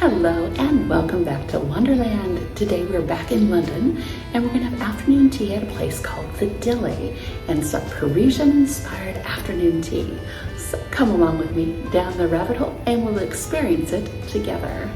Hello and welcome back to Wanderland. Today we're back in London and we're going to have afternoon tea at a place called the Dilly, and it's a Parisian inspired afternoon tea. So come along with me down the rabbit hole and we'll experience it together.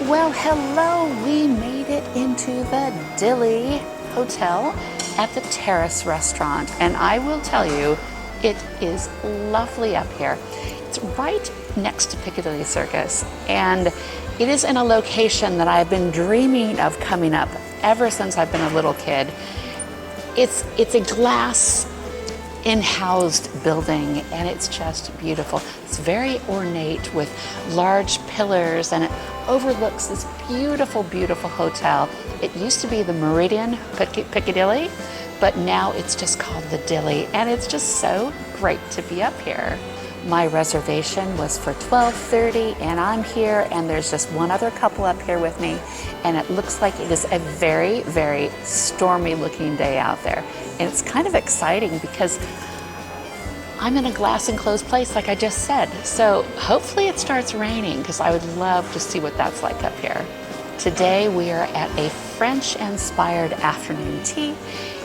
Well, hello, we made it into the Dilly Hotel at the Terrace restaurant, and I will tell you, it is lovely up here. It's right next to Piccadilly Circus, and it is in a location that I've been dreaming of coming up ever since I've been a little kid. It's a glass in-housed building, and it's just beautiful. It's very ornate with large pillars, and it overlooks this beautiful, beautiful hotel. It used to be the Meridien Piccadilly, but now it's just called the Dilly, and it's just so great to be up here. My reservation was for 12:30, and I'm here, and there's just one other couple up here with me, and it looks like it is a very, very stormy looking day out there. And it's kind of exciting because I'm in a glass enclosed place, like I just said. So hopefully it starts raining, because I would love to see what that's like up here. Today we are at a French-inspired afternoon tea.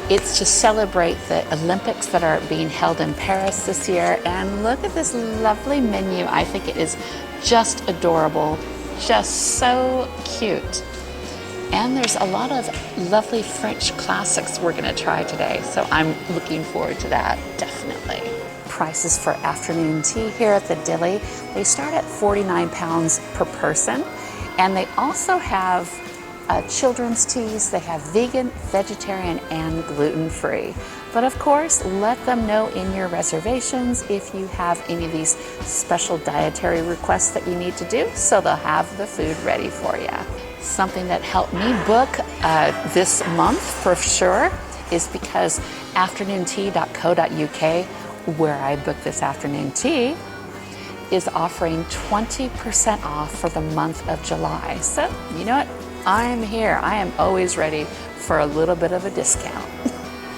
It's to celebrate the Olympics that are being held in Paris this year. And look at this lovely menu. I think it is just adorable, just so cute. And there's a lot of lovely French classics we're gonna try today. So I'm looking forward to that, definitely. Prices for afternoon tea here at the Dilly, they start at £49 per person. And they also have children's teas. They have vegan, vegetarian, and gluten-free. But of course, let them know in your reservations if you have any of these special dietary requests that you need to do, so they'll have the food ready for you. Something that helped me book this month for sure is because afternoontea.co.uk, where I booked this afternoon tea, is offering 20% off for the month of July. So, you know what? I'm here. I am always ready for a little bit of a discount.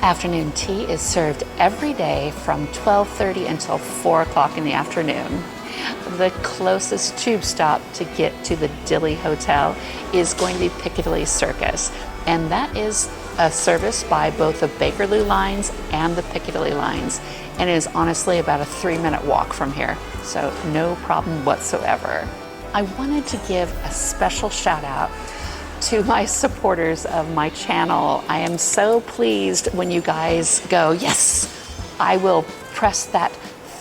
Afternoon tea is served every day from 12:30 until 4 o'clock in the afternoon. The closest tube stop to get to the Dilly Hotel is going to be Piccadilly Circus, and that is a service by both the Bakerloo lines and the Piccadilly lines, and it is honestly about a 3-minute walk from here, so no problem whatsoever. I wanted to give a special shout out to my supporters of my channel. I am so pleased when you guys go, yes, I will press that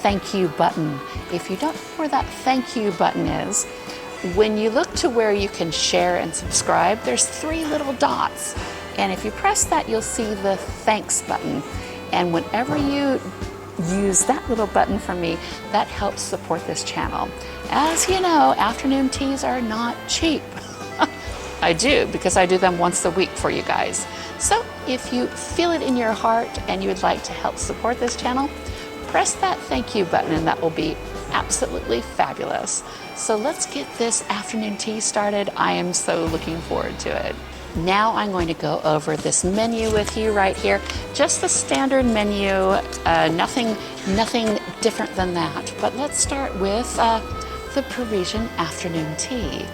thank you button. If you don't know where that thank you button is, when you look to where you can share and subscribe, there's 3 little dots. And if you press that, you'll see the thanks button. And whenever you use that little button for me, that helps support this channel. As you know, afternoon teas are not cheap. I do, because I do them once a week for you guys. So if you feel it in your heart and you would like to help support this channel, press that thank you button and that will be absolutely fabulous. So let's get this afternoon tea started. I am so looking forward to it. Now I'm going to go over this menu with you right here. Just the standard menu, nothing different than that. But let's start with the Parisian afternoon tea.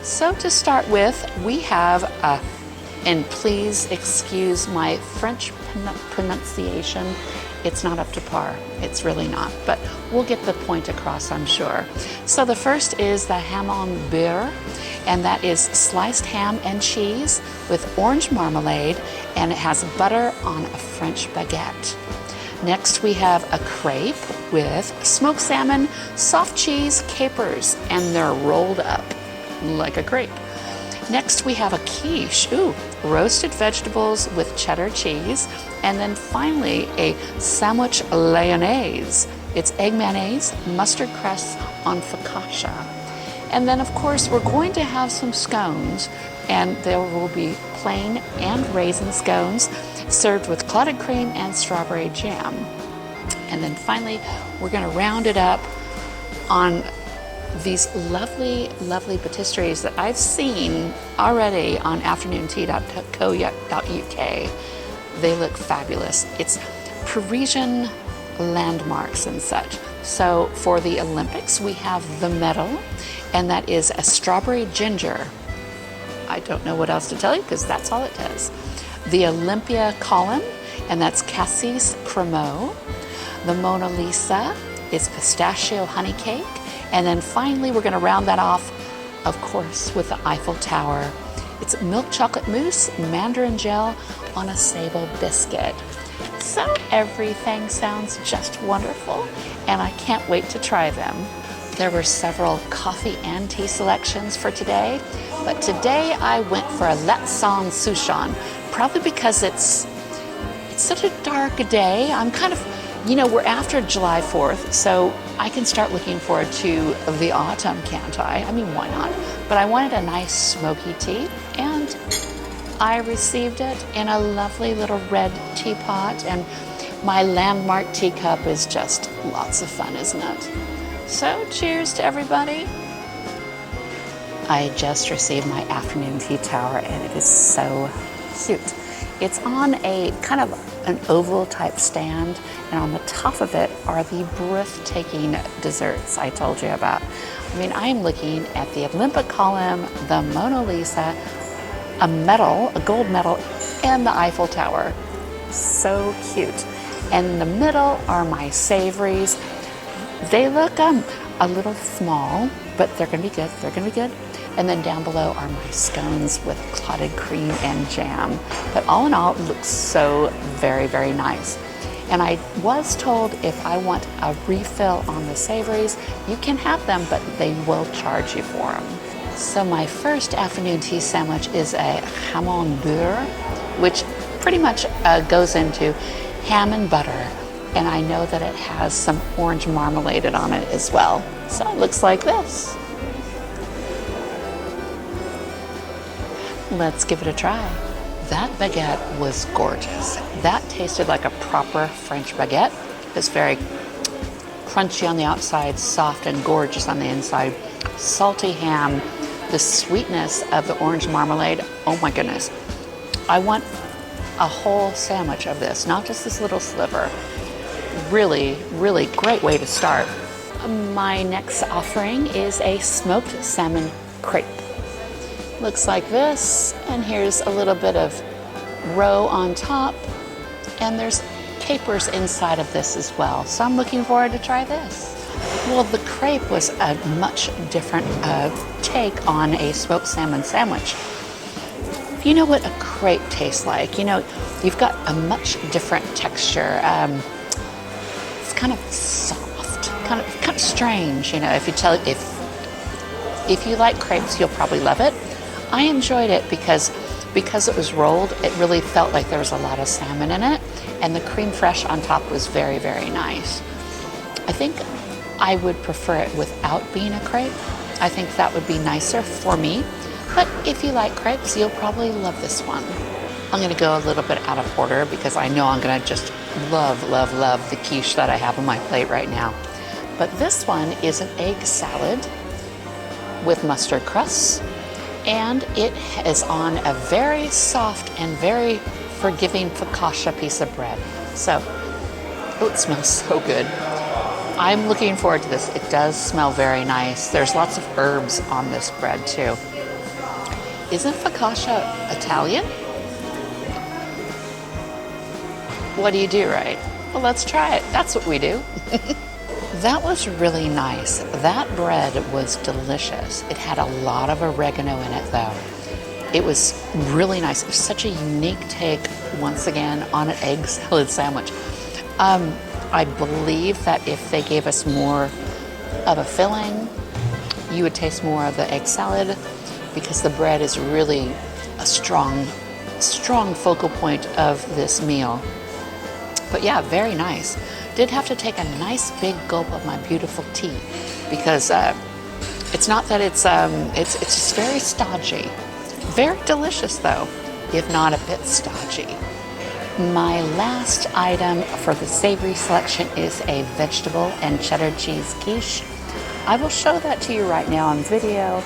So to start with, we have, and please excuse my French pronunciation, it's not up to par. It's really not, but we'll get the point across, I'm sure. So the first is the ham en beurre, and that is sliced ham and cheese with orange marmalade, and it has butter on a French baguette. Next we have a crepe with smoked salmon, soft cheese, capers, and they're rolled up like a crepe. Next we have a quiche, roasted vegetables with cheddar cheese, and then finally a sandwich lyonnaise. It's egg mayonnaise, mustard crust on focaccia. And then of course we're going to have some scones, and there will be plain and raisin scones served with clotted cream and strawberry jam. And then finally we're going to round it up on these lovely, lovely patisseries that I've seen already on afternoontea.co.uk. They look fabulous. It's Parisian landmarks and such. So for the Olympics, we have the medal, and that is a strawberry ginger. I don't know what else to tell you because that's all it does. The Olympia column, and that's cassis cremeux. The Mona Lisa is pistachio honey cake. And then finally, we're going to round that off, of course, with the Eiffel Tower. It's milk chocolate mousse, mandarin gel on a sable biscuit. So everything sounds just wonderful, and I can't wait to try them. There were several coffee and tea selections for today, but today I went for a Letson Souchon, probably because it's such a dark day. I'm kind of, we're after July 4th, so I can start looking forward to the autumn, can't I? I mean, why not? But I wanted a nice smoky tea, and I received it in a lovely little red teapot, and my landmark teacup is just lots of fun, isn't it? So cheers to everybody. I just received my afternoon tea tower, and it is so cute. It's on a kind of an oval type stand, and on the top of it are the breathtaking desserts I told you about. I mean, I am looking at the Olympic column, the Mona Lisa, a medal, a gold medal, and the Eiffel Tower. So cute. And in the middle are my savories. They look a little small, but they're gonna be good, And then down below are my scones with clotted cream and jam. But all in all, it looks so very, very nice. And I was told if I want a refill on the savories, you can have them, but they will charge you for them. So my first afternoon tea sandwich is a hamon beurre, which pretty much goes into ham and butter. And I know that it has some orange marmalade on it as well. So it looks like this. Let's give it a try. That baguette was gorgeous. That tasted like a proper French baguette. It's very crunchy on the outside, soft and gorgeous on the inside. Salty ham, the sweetness of the orange marmalade. Oh my goodness. I want a whole sandwich of this, not just this little sliver. Really, really great way to start. My next offering is a smoked salmon crepe. Looks like this, and here's a little bit of roe on top, and there's capers inside of this as well. So I'm looking forward to try this. Well, the crepe was a much different take on a smoked salmon sandwich. You know what a crepe tastes like? You've got a much different texture. It's kind of soft, kind of strange. If you like crepes, you'll probably love it. I enjoyed it because it was rolled. It really felt like there was a lot of salmon in it, and the creme fraiche on top was very, very nice. I think I would prefer it without being a crepe. I think that would be nicer for me. But if you like crepes, you'll probably love this one. I'm going to go a little bit out of order because I know I'm going to just love, love, love the quiche that I have on my plate right now. But this one is an egg salad with mustard crust, and it is on a very soft and very forgiving focaccia piece of bread. So, it smells so good. I'm looking forward to this. It does smell very nice. There's lots of herbs on this bread too. Isn't focaccia Italian? What do you do, right? Well, let's try it. That's what we do. That was really nice. That bread was delicious. It had a lot of oregano in it, though. It was really nice. It was such a unique take, once again, on an egg salad sandwich. I believe that if they gave us more of a filling, you would taste more of the egg salad because the bread is really a strong focal point of this meal. But yeah, very nice. Did have to take a nice big gulp of my beautiful tea because it's not that it's just very stodgy. Very delicious though, if not a bit stodgy. My last item for the savory selection is a vegetable and cheddar cheese quiche. I will show that to you right now on video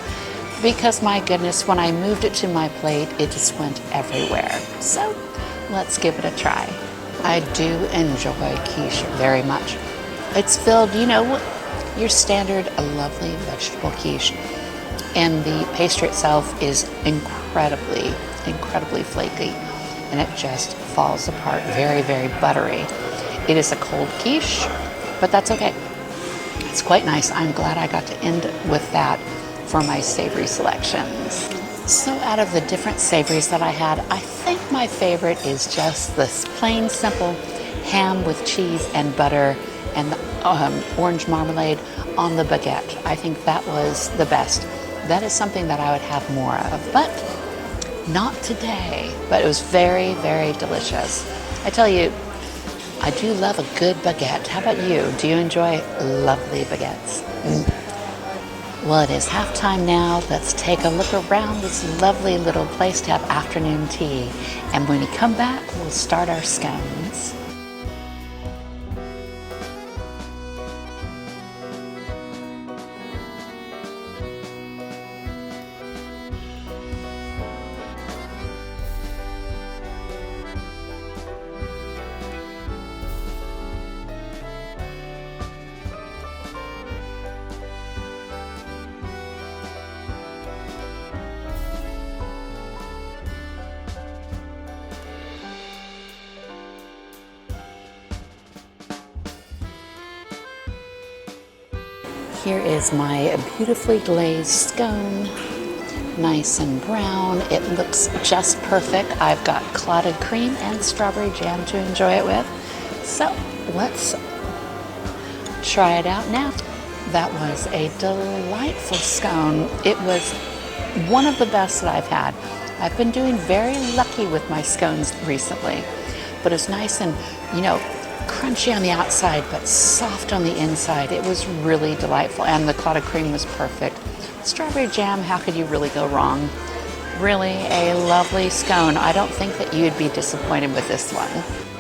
because my goodness, when I moved it to my plate, it just went everywhere. So let's give it a try. I do enjoy quiche very much. It's filled, you know, your standard lovely vegetable quiche. And the pastry itself is incredibly flaky. And it just falls apart, very, very buttery. It is a cold quiche, but that's okay. It's quite nice. I'm glad I got to end with that for my savory selections. So out of the different savories that I had, I think my favorite is just this plain, simple ham with cheese and butter and the orange marmalade on the baguette. I think that was the best. That is something that I would have more of, but not today. But it was very, very delicious. I tell you, I do love a good baguette. How about you? Do you enjoy lovely baguettes? Well, it is halftime now. Let's take a look around this lovely little place to have afternoon tea. And when we come back, we'll start our scones. Here is my beautifully glazed scone, nice and brown. It looks just perfect. I've got clotted cream and strawberry jam to enjoy it with. So let's try it out now. That was a delightful scone. It was one of the best that I've had. I've been doing very lucky with my scones recently, but it's nice and, you know, crunchy on the outside, but soft on the inside. It was really delightful, and the clotted cream was perfect. Strawberry jam, how could you really go wrong? Really a lovely scone. I don't think that you'd be disappointed with this one.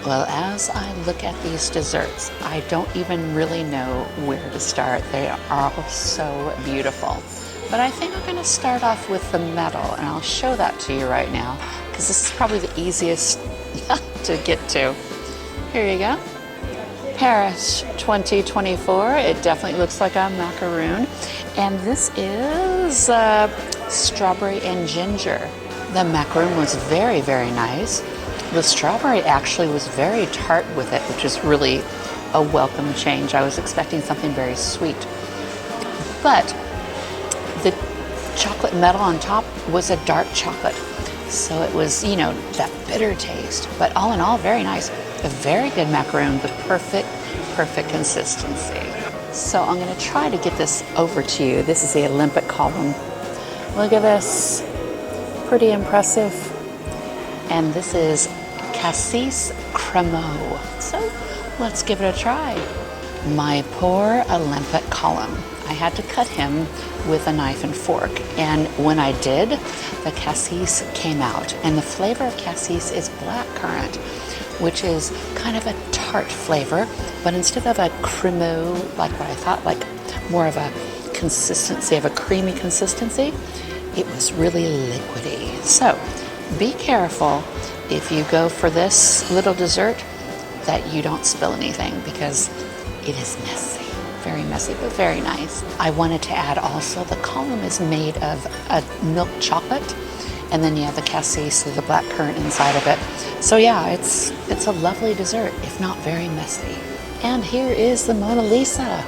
Well, as I look at these desserts, I don't even really know where to start. They are all so beautiful. But I think I'm going to start off with the metal, and I'll show that to you right now, because this is probably the easiest to get to. Here you go. Paris 2024. It definitely looks like a macaroon. And this is strawberry and ginger. The macaroon was very, very nice. The strawberry actually was very tart with it, which is really a welcome change. I was expecting something very sweet. But the chocolate metal on top was a dark chocolate. So it was, you know, that bitter taste. But all in all, very nice. A very good macaroon, the perfect consistency. So I'm going to try to get this over to you. This is the Olympic column. Look at this. Pretty impressive. And this is Cassis Cremeux. So let's give it a try. My poor Olympic column. I had to cut him with a knife and fork. And when I did, the cassis came out. And the flavor of cassis is blackcurrant, which is kind of a tart flavor, but instead of a cremeux, like what I thought, like more of a consistency, of a creamy consistency, it was really liquidy. So be careful if you go for this little dessert that you don't spill anything, because it is messy. Very messy, but very nice. I wanted to add also, the column is made of a milk chocolate, and then you have the cassis, so the black currant inside of it. So yeah, it's a lovely dessert, if not very messy. And here is the Mona Lisa,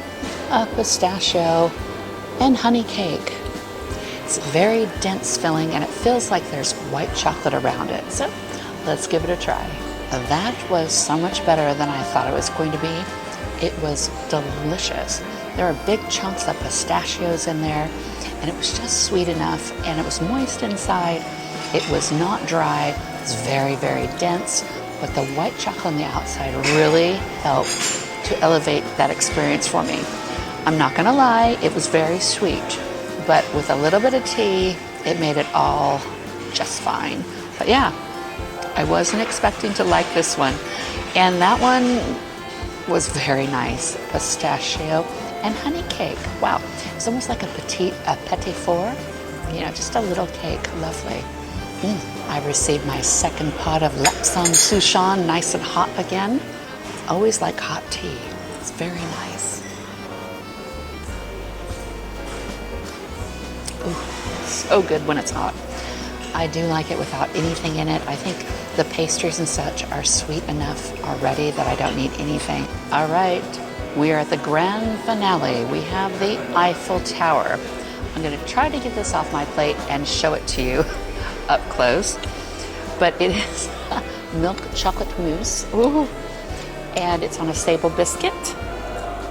a pistachio and honey cake. It's very dense filling, and it feels like there's white chocolate around it. So let's give it a try. That was so much better than I thought it was going to be. It was delicious. There are big chunks of pistachios in there, and it was just sweet enough, and it was moist inside. It was not dry. It was very, very dense, but the white chocolate on the outside really helped to elevate that experience for me. I'm not gonna lie, it was very sweet, but with a little bit of tea, it made it all just fine. But yeah, I wasn't expecting to like this one. And that one was very nice. Pistachio and honey cake. Wow, it's almost like a petit four. You know, just a little cake, lovely. I received my second pot of Lapsang Souchong, nice and hot again. Always like hot tea. It's very nice. Ooh, so good when it's hot. I do like it without anything in it. I think the pastries and such are sweet enough already that I don't need anything. All right, we are at the grand finale. We have the Eiffel Tower. I'm gonna try to get this off my plate and show it to you up close. But it is milk chocolate mousse. Ooh. And it's on a Savour biscuit.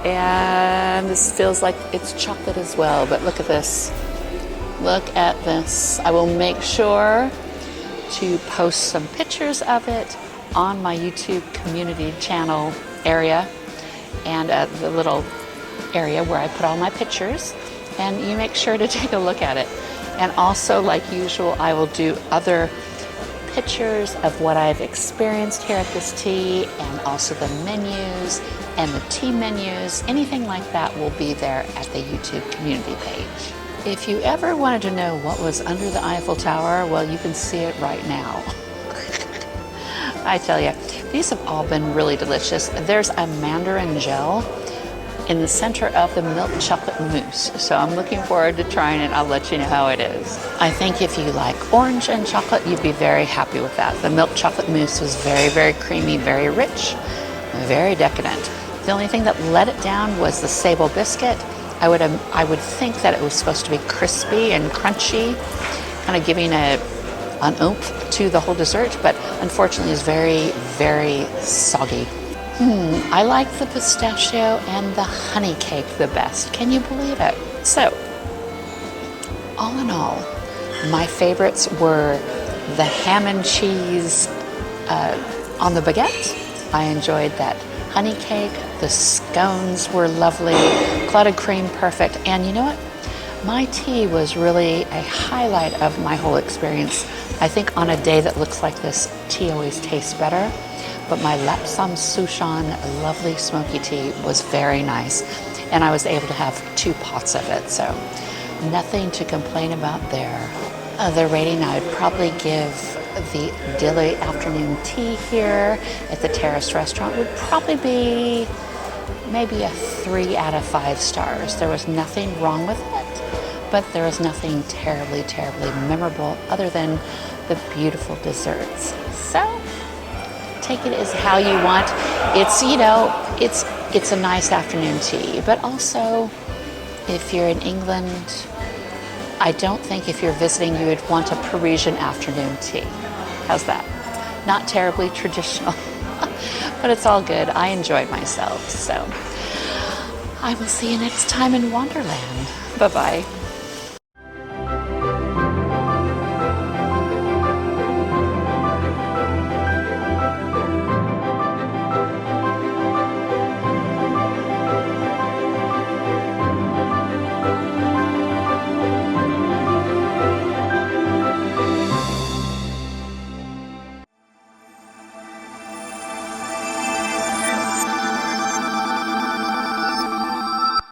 And this feels like it's chocolate as well, but look at this. Look at this. I will make sure to post some pictures of it on my YouTube community channel area and the little area where I put all my pictures. And you make sure to take a look at it. And also, like usual, I will do other pictures of what I've experienced here at this tea, and also the menus and the tea menus. Anything like that will be there at the YouTube community page. If you ever wanted to know what was under the Eiffel Tower, well, you can see it right now. I tell you, these have all been really delicious. There's a mandarin gel in the center of the milk chocolate mousse. So I'm looking forward to trying it. I'll let you know how it is. I think if you like orange and chocolate, you'd be very happy with that. The milk chocolate mousse was very, very creamy, very rich, very decadent. The only thing that let it down was the Savour biscuit. I would think that it was supposed to be crispy and crunchy, kind of giving an oomph to the whole dessert, but unfortunately it's very, very soggy. I like the pistachio and the honey cake the best. Can you believe it? So, all in all, my favorites were the ham and cheese on the baguette. I enjoyed that honey cake. The scones were lovely. Clotted cream, perfect. And you know what? My tea was really a highlight of my whole experience. I think on a day that looks like this, tea always tastes better. But my Lapsang Souchong lovely smoky tea was very nice. And I was able to have 2 pots of it, so nothing to complain about there. The rating I would probably give the Dilly afternoon tea here at the Terrace restaurant would probably be maybe a 3 out of 5 stars. There was nothing wrong with it, but there was nothing terribly, terribly memorable other than the beautiful desserts. So, take it as how you want. It's, you know, it's a nice afternoon tea, but also if you're in England, I don't think if you're visiting you would want a Parisian afternoon tea. How's that? Not terribly traditional, but it's all good. I enjoyed myself, so I will see you next time in Wanderland. Bye-bye.